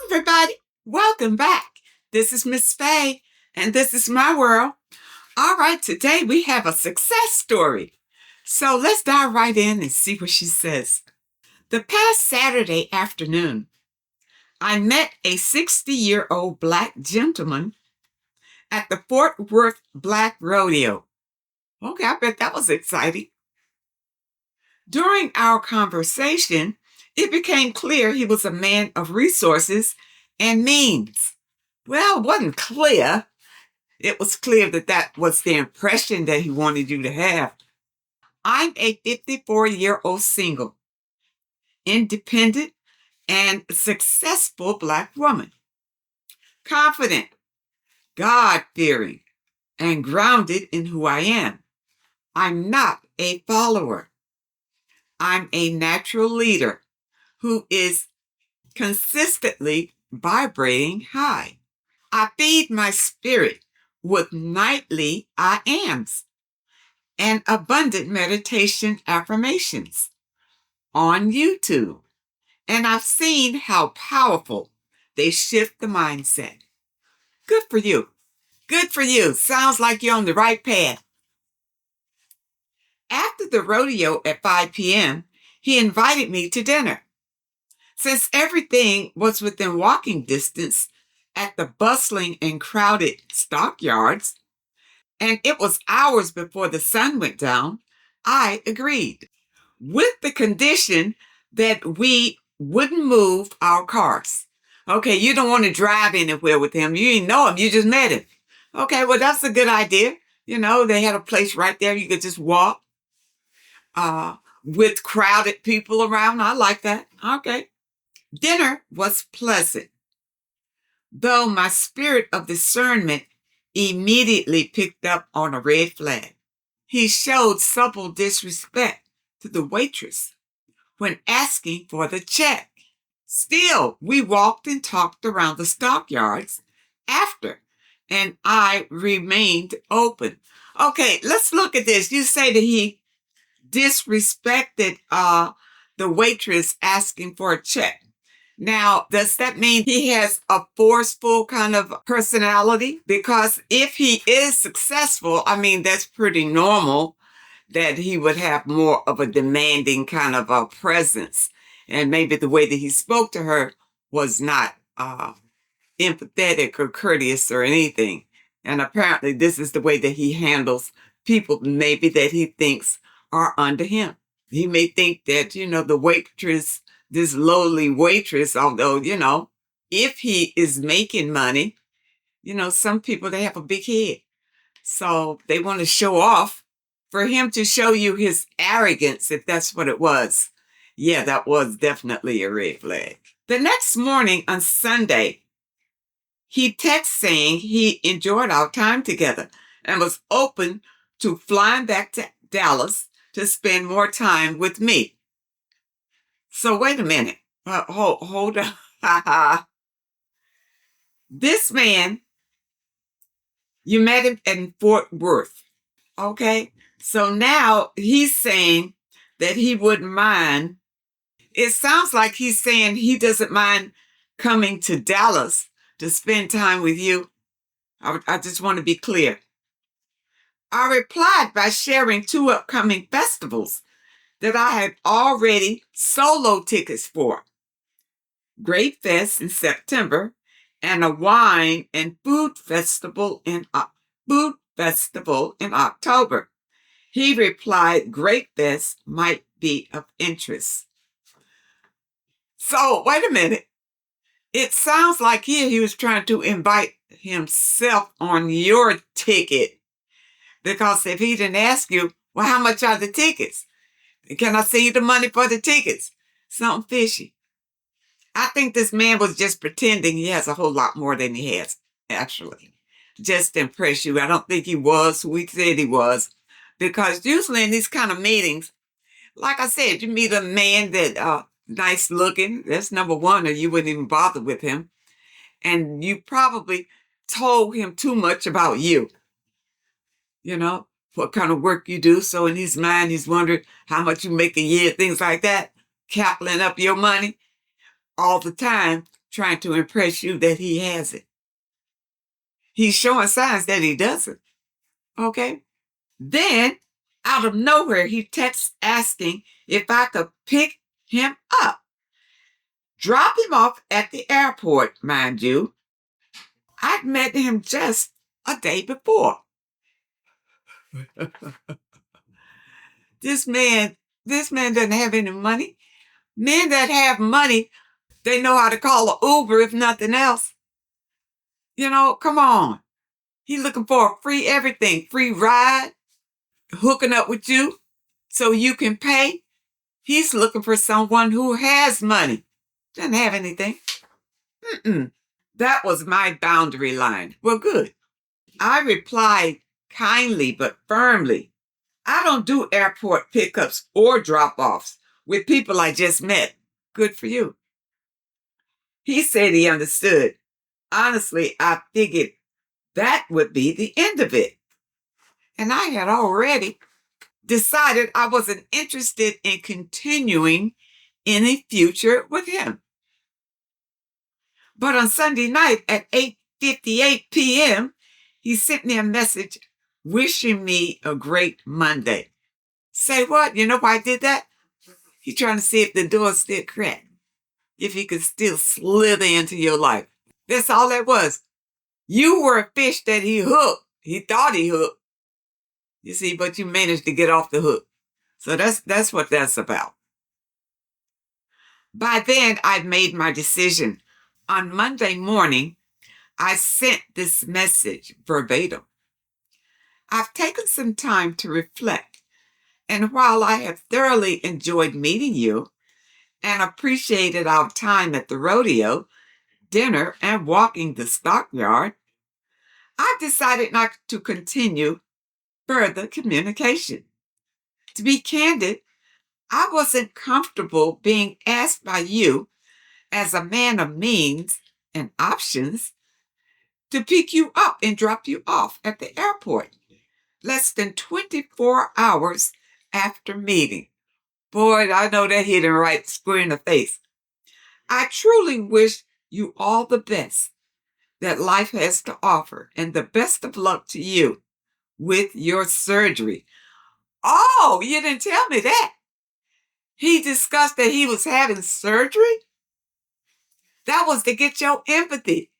everybody. Welcome back. This is Miss Faye, and this is my world. All right, today we have a success story. So let's dive right in and see what she says. The past Saturday afternoon, I met a 60-year-old Black gentleman at the Fort Worth Black Rodeo. Okay, I bet that was exciting. During our conversation, it became clear he was a man of resources and means. Well, it wasn't clear. It was clear that that was the impression that he wanted you to have. I'm a 54-year-old single, independent, and successful Black woman. Confident, God-fearing, and grounded in who I am. I'm not a follower. I'm a natural leader who is consistently vibrating high. I feed my spirit with nightly I ams and abundant meditation affirmations on YouTube. And I've seen how powerful they shift the mindset. Good for you. Good for you. Sounds like you're on the right path. After the rodeo at 5 p.m., he invited me to dinner. Since everything was within walking distance at the bustling and crowded stockyards, and it was hours before the sun went down, I agreed, with the condition that we wouldn't move our cars. Okay, you don't want to drive anywhere with him. You didn't know him. You just met him. Okay, well, that's a good idea. You know, they had a place right there. You could just walk with crowded people around. I like that. Okay. Dinner was pleasant, though my spirit of discernment immediately picked up on a red flag. He showed subtle disrespect to the waitress when asking for the check. Still, we walked and talked around the stockyards after, and I remained open. Okay, let's look at this. You say that he disrespected the waitress asking for a check. Now, does that mean he has a forceful kind of personality? Because if he is successful, I mean, that's pretty normal that he would have more of a demanding kind of a presence. And maybe the way that he spoke to her was not empathetic or courteous or anything. And apparently this is the way that he handles people maybe that he thinks are under him. He may think that, the waitress, this lowly waitress, although, if he is making money, some people, they have a big head. So they want to show off. For him to show you his arrogance, if that's what it was, yeah, that was definitely a red flag. The next morning on Sunday, he texted saying he enjoyed our time together and was open to flying back to Dallas to spend more time with me. So wait a minute. Hold on. This man, you met him in Fort Worth. Okay? So now he's saying that he wouldn't mind. It sounds like he's saying he doesn't mind coming to Dallas to spend time with you. I just want to be clear. I replied by sharing 2 upcoming festivals that I had already solo tickets for. Grape Fest in September and a wine and food festival in October. He replied, Grape Fest might be of interest. So, wait a minute. It sounds like here he was trying to invite himself on your ticket. Because if he didn't ask you, well, how much are the tickets? Can I send you the money for the tickets? Something fishy. I think this man was just pretending he has a whole lot more than he has, actually. Just to impress you. I don't think he was who he said he was. Because usually in these kind of meetings, like I said, you meet a man that nice looking. That's number one, or you wouldn't even bother with him. And you probably told him too much about you. What kind of work you do. So in his mind, he's wondering how much you make a year, things like that. Capping up your money all the time. trying to impress you that he has it. He's showing signs that he doesn't. Okay? Then, out of nowhere, he texts asking if I could pick him up. Drop him off at the airport, mind you. I'd met him just a day before. This man doesn't have any money. Men that have money, they know how to call an Uber if nothing else. Come on. He's looking for a free everything, free ride, hooking up with you so you can pay. He's looking for someone who has money. Doesn't have anything. That was my boundary line. Well, good. I replied kindly but firmly. I don't do airport pickups or drop-offs with people I just met. Good for you. He said he understood. Honestly, I figured that would be the end of it. And I had already decided I wasn't interested in continuing any future with him. But on Sunday night at 8:58 p.m., he sent me a message wishing me a great Monday. Say what? You know why I did that? He's trying to see if the door still cracked, if he could still slither into your life. That's all that was. You were a fish that he hooked. He thought he hooked. You see, but you managed to get off the hook. So that's what that's about. By then, I'd made my decision. On Monday morning, I sent this message verbatim. I've taken some time to reflect, and while I have thoroughly enjoyed meeting you and appreciated our time at the rodeo, dinner, and walking the stockyard, I've decided not to continue further communication. To be candid, I wasn't comfortable being asked by you, as a man of means and options, to pick you up and drop you off at the airport less than 24 hours after meeting. Boy, I know that hit him right square in the face. I truly wish you all the best that life has to offer, and the best of luck to you with your surgery. Oh, you didn't tell me that. He discussed that he was having surgery? That was to get your empathy.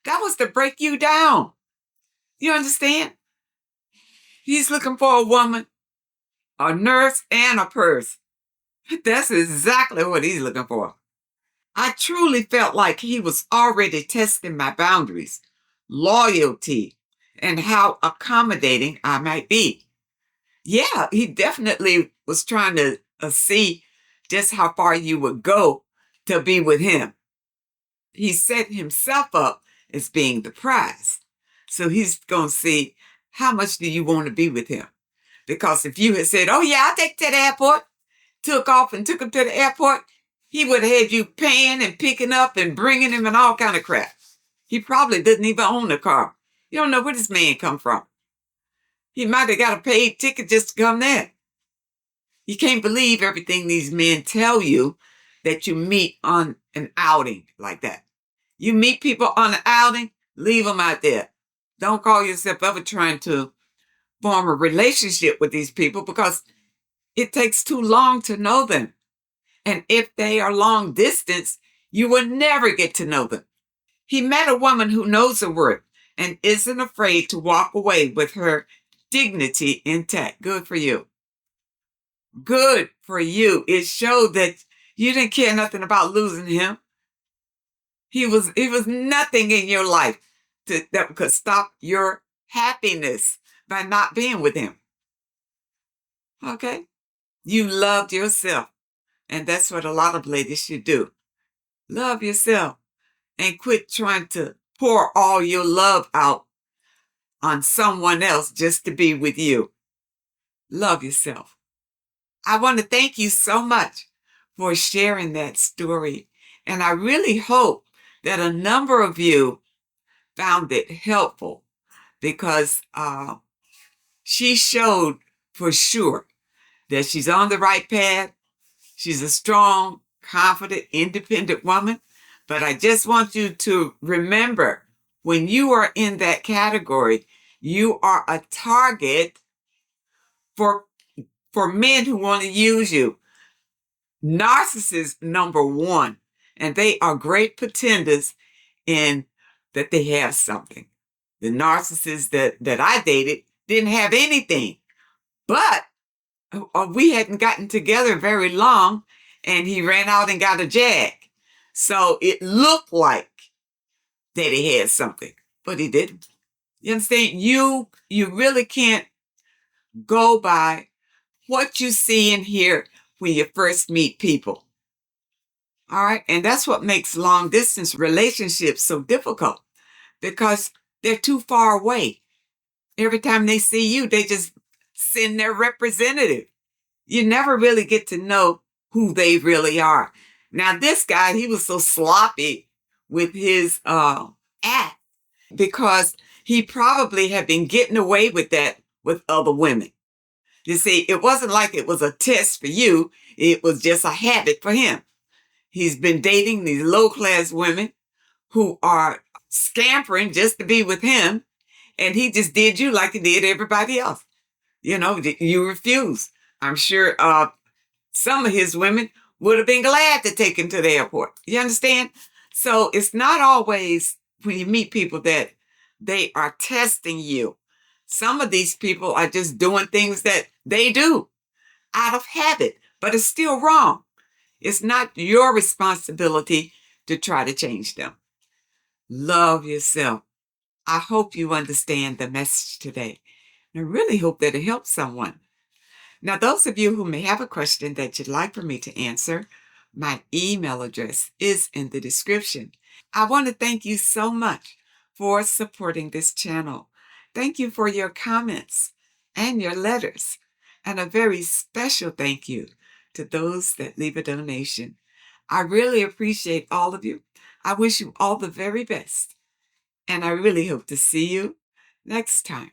That was to break you down. You understand? He's looking for a woman, a nurse, and a purse. That's exactly what he's looking for. I truly felt like he was already testing my boundaries, loyalty, and how accommodating I might be. Yeah, he definitely was trying to see just how far you would go to be with him. He set himself up as being the prize. So he's going to see, how much do you want to be with him? Because if you had said, oh yeah, I'll take you to the airport, took off and took him to the airport, he would have had you paying and picking up and bringing him and all kind of crap. He probably didn't even own a car. You don't know where this man come from. He might have got a paid ticket just to come there. You can't believe everything these men tell you that you meet on an outing like that. You meet people on an outing, leave them out there. Don't call yourself ever trying to form a relationship with these people, because it takes too long to know them. And if they are long distance, you will never get to know them. He met a woman who knows her worth and isn't afraid to walk away with her dignity intact. Good for you. Good for you. It showed that you didn't care nothing about losing him. He was nothing in your life that could stop your happiness by not being with him. Okay? You loved yourself. And that's what a lot of ladies should do. Love yourself and quit trying to pour all your love out on someone else just to be with you. Love yourself. I want to thank you so much for sharing that story. And I really hope that a number of you found it helpful, because she showed for sure that she's on the right path. She's a strong, confident, independent woman, But I just want you to remember, when you are in that category, you are a target for men who want to use you. Narcissists, number one, and they are great pretenders in that they have something. The narcissists that I dated didn't have anything, but we hadn't gotten together very long, and he ran out and got a Jag. So it looked like that he had something, but he didn't. You understand? You really can't go by what you see and hear when you first meet people. All right. And that's what makes long distance relationships so difficult, because they're too far away. Every time they see you, they just send their representative. You never really get to know who they really are. Now, this guy, he was so sloppy with his act, because he probably had been getting away with that with other women. You see, it wasn't like it was a test for you. It was just a habit for him. He's been dating these low-class women who are scampering just to be with him, and he just did you like he did everybody else. You know, you refused. I'm sure some of his women would have been glad to take him to the airport. You understand? So it's not always when you meet people that they are testing you. Some of these people are just doing things that they do out of habit, but it's still wrong. It's not your responsibility to try to change them. Love yourself. I hope you understand the message today. And I really hope that it helps someone. Now, those of you who may have a question that you'd like for me to answer, my email address is in the description. I want to thank you so much for supporting this channel. Thank you for your comments and your letters. And a very special thank you to those that leave a donation. I really appreciate all of you. I wish you all the very best. And I really hope to see you next time.